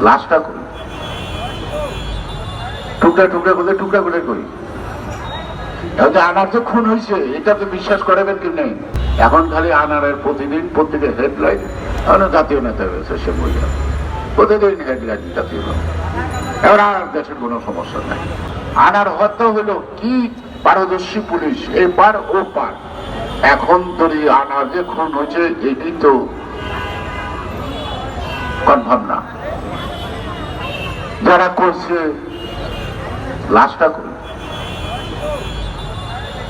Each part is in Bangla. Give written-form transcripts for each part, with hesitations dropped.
লাশটা করি, টুকরা টুকরা করে টুকরা করে করি। আনার যে খুন হয়েছে এটা তো বিশ্বাস করাবেন কি নেই। এখন খালি আনারের প্রতিদিন প্রত্যেকে হেডলাইন, জাতীয় নেতা হয়েছে সে মহিলা, প্রতিদিন হেডলাইন জাতীয়। এবার আর দেশের কোনো সমস্যা নাই। আনার হত্যা হইল কি পারদর্শী পুলিশ এপার ও পার। এখন ধরি আনার যে খুন হয়েছে এটি তো কনফার্ম না। যারা করছে লাশটা করি,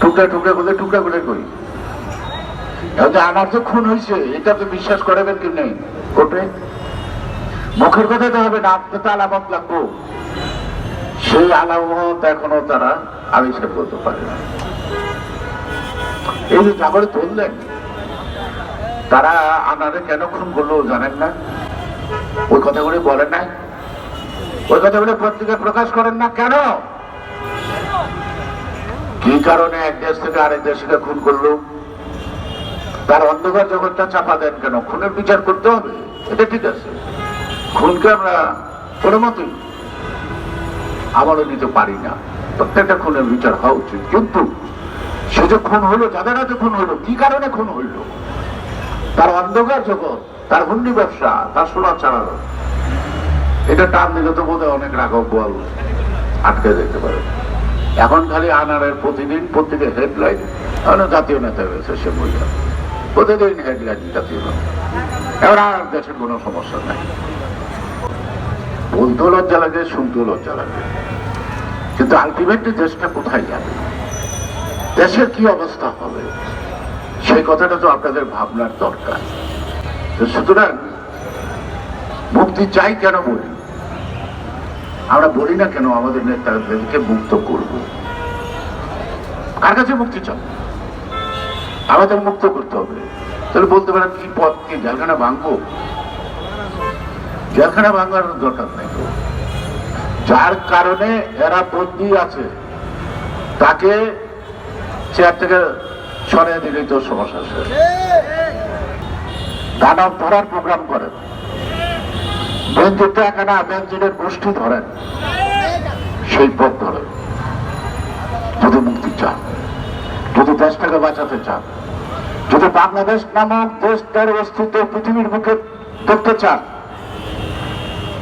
টুকরা টুকরা করে টুকরা করে করি। আনার যে খুন হয়েছে এটা তো বিশ্বাস করাবেন কি নেই। কোর্টে মুখের কথা তো হবে না, আপনি তো আলামত লাগবো। সেই আলামত এখনো তারা আবিষ্কার করতে পারে না। এই যে জাগরে তুললেন, তারা আনারে কেন খুন করলো জানেন না? ওই কথাগুলি বলেন না, ওই কথাগুলি পত্রিকায় প্রকাশ করেন না কেন? কি কারণে এক দেশ থেকে আরেক দেশকে খুন করলো? তার অন্ধকার জগৎটা চাপা দেন কেন? খুনের বিচার করতে হবে, এটা ঠিক আছে। খুনকে আমরা কোনো মতেই আমলে নিতে পারি না, প্রত্যেকটা খুনের বিচার হওয়া উচিত। কিন্তু সে যে খুন হইলো, যাদের হাতে খুন হইলো, কি কারণে খুন হইল? তার অন্ধকার জগৎ, তার হুন্ডি ব্যবসা, তার সোনা চালানো, এটা টান দিলে তো বোধহয় অনেক রাঘব বল আটকে যেতে পারে। এখন খালি আনারের প্রতিদিন প্রত্যেকে হেডলাইন, জাতীয় নেতা হয়েছে সে মহিলা, প্রতিদিন হেডলাইন জাতীয়। এবার আর দেশের কোনো সমস্যা নাই। বলতেও লজ্জা লাগে, শুনতেও লজ্জা লাগে, কিন্তু আলটিমেটলি দেশটা কোথায় যাবে, দেশের কি অবস্থা হবে, সেই কথাটা তো আপনাদের ভাবনার দরকার। সুতরাং মুক্তি চাই কেন বলি, আমরা বলি না কেন আমাদের নেতাদেরকে মুক্ত করব? কার কাছে মুক্তি চান? আমাদের মুক্ত করতে হবে। তাহলে বলতে পারেন কি পথ, কি জেলখানা ভাঙবো? জেলখানা ভাঙার দরকার নেই। যার কারণে এরা বন্দী আছে তাকে চেয়ার থেকে সরিয়ে দিলেই তো সমস্যা শেষ। দানব ধরার প্রোগ্রাম করেন, বেঞ্জিত একানা বেঞ্জিনের গোষ্ঠী ধরেন, সেই পথ ধরেন। যদি মুক্তি চান, যদি দেশটাকে বাঁচাতে চান, যদি বাংলাদেশ নামক দেশটার অস্তিত্ব পৃথিবীর মুখে দেখতে চান,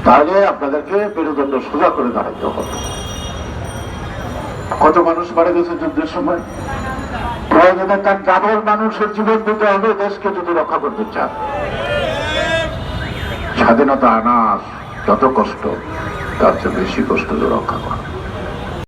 তাহলে আপনাদেরকে মেরুদণ্ড সোজা করে দাঁড়াতে হবে। কত মানুষ মারা গেছে যুদ্ধের সময়, প্রয়োজনে তার ডাবল মানুষের জীবন দিতে হবে দেশকে যদি রক্ষা করতে চান। স্বাধীনতা আনা যত কষ্ট, তার চেয়ে বেশি কষ্ট রক্ষা করা।